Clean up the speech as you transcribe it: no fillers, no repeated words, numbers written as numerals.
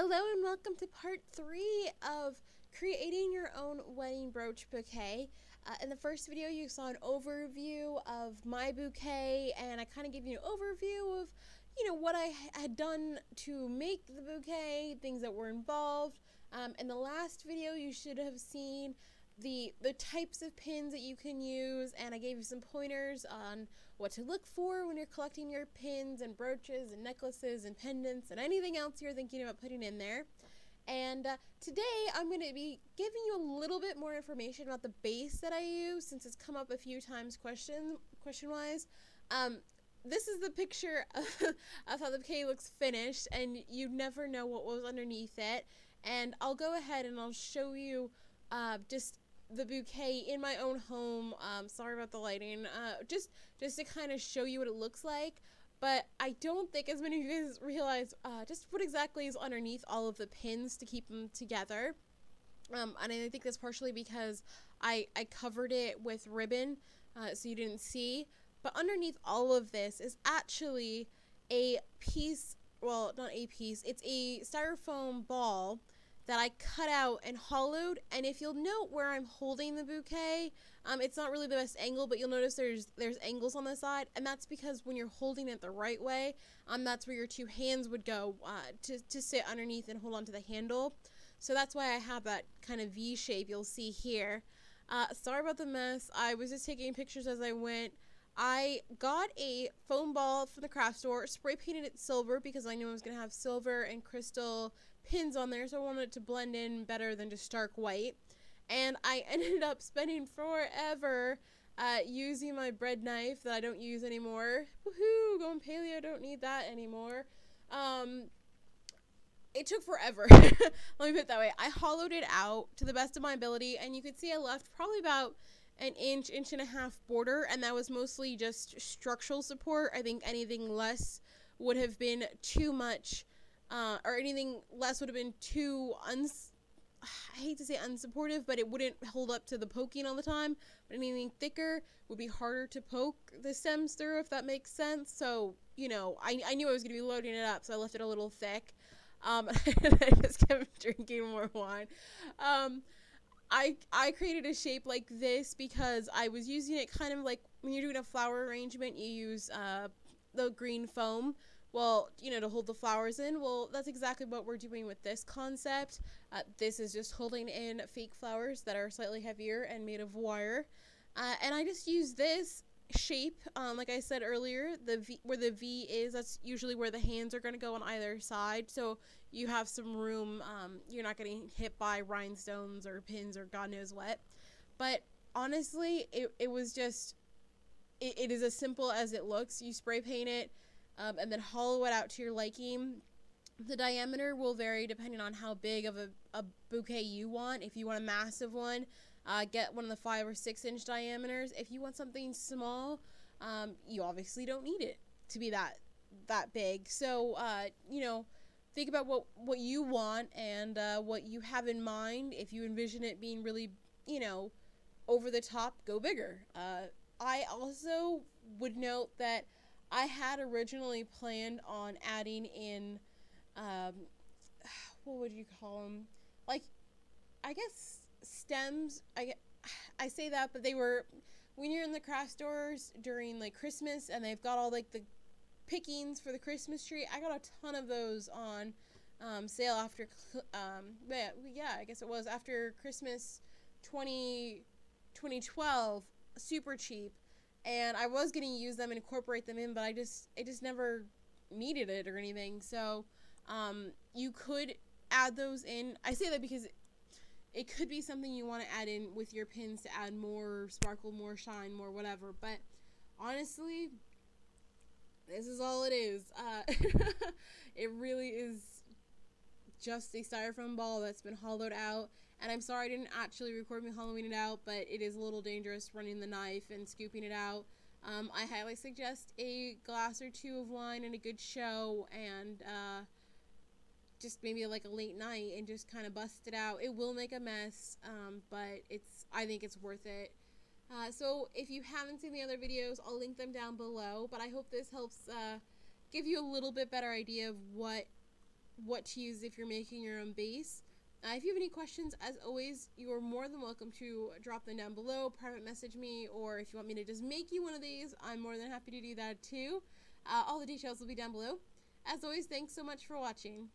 Hello and welcome to part 3 of creating your own wedding brooch bouquet. In the first video you saw an overview of my bouquet, and I kind of gave you an overview of what I had done to make the bouquet, things that were involved. In the last video you should have seen the types of pins that you can use, and I gave you some pointers on what to look for when you're collecting your pins and brooches and necklaces and pendants and anything else you're thinking about putting in there. And today I'm going to be giving you a little bit more information about the base that I use, since it's come up a few times question-wise. This is the picture of how the bouquet looks finished, and you never know what was underneath it. And I'll go ahead and I'll show you just the bouquet in my own home. Sorry about the lighting. Just to kind of show you what it looks like. But I don't think as many of you guys realize just what exactly is underneath all of the pins to keep them together. And I think that's partially because I covered it with ribbon, so you didn't see. But underneath all of this is actually a piece, well, not a piece, it's a styrofoam ball that I cut out and hollowed. And if you'll note where I'm holding the bouquet, it's not really the best angle, but you'll notice there's angles on the side, and that's because when you're holding it the right way, that's where your two hands would go to sit underneath and hold onto the handle. So that's why I have that kind of V shape you'll see here. Sorry about the mess. I was just taking pictures as I went. I got a foam ball from the craft store, spray painted it silver because I knew I was going to have silver and crystal pins on there, so I wanted it to blend in better than just stark white. And I ended up spending forever using my bread knife that I don't use anymore. Woohoo! Going paleo, don't need that anymore. It took forever. Let me put it that way. I hollowed it out to the best of my ability, and you could see I left probably about an inch and a half border, and that was mostly just structural support. I think anything less would have been too much, or anything less would have been too I hate to say unsupportive, but it wouldn't hold up to the poking all the time. But anything thicker would be harder to poke the stems through, if that makes sense. So, I knew I was going to be loading it up, so I left it a little thick. I just kept drinking more wine. I created a shape like this because I was using it kind of like when you're doing a flower arrangement, you use the green foam, well, to hold the flowers in. Well, that's exactly what we're doing with this concept. This is just holding in fake flowers that are slightly heavier and made of wire. And I just use this shape, like I said earlier, where the V is, that's usually where the hands are going to go on either side, so you have some room. You're not getting hit by rhinestones or pins or God knows what. But honestly, it was just, it is as simple as it looks. You spray paint it, and then hollow it out to your liking. The diameter will vary depending on how big of a bouquet you want. If you want a massive one, get one of the 5 or 6 inch diameters. If you want something small, you obviously don't need it to be that big. So, think about what you want and what you have in mind. If you envision it being really, over the top, go bigger. I also would note that I had originally planned on adding in, what would you call them? Like, I guess stems. I say that, but they were, when you're in the craft stores during like Christmas and they've got all like the pickings for the Christmas tree, I got a ton of those on sale after, yeah, I guess it was after Christmas 2012, super cheap. And I was going to use them and incorporate them in, but I just never needed it or anything. So, you could add those in. I say that because it could be something you want to add in with your pins to add more sparkle, more shine, more whatever. But honestly, this is all it is. It really is just a styrofoam ball that's been hollowed out. And I'm sorry I didn't actually record me hollowing it out, but it is a little dangerous running the knife and scooping it out. I highly suggest a glass or two of wine and a good show, and just maybe like a late night and just kind of bust it out. It will make a mess, but I think it's worth it. So if you haven't seen the other videos, I'll link them down below, but I hope this helps give you a little bit better idea of what what to use if you're making your own base. If you have any questions, as always, you are more than welcome to drop them down below, private message me, or if you want me to just make you one of these, I'm more than happy to do that too. All the details will be down below. As always, thanks so much for watching.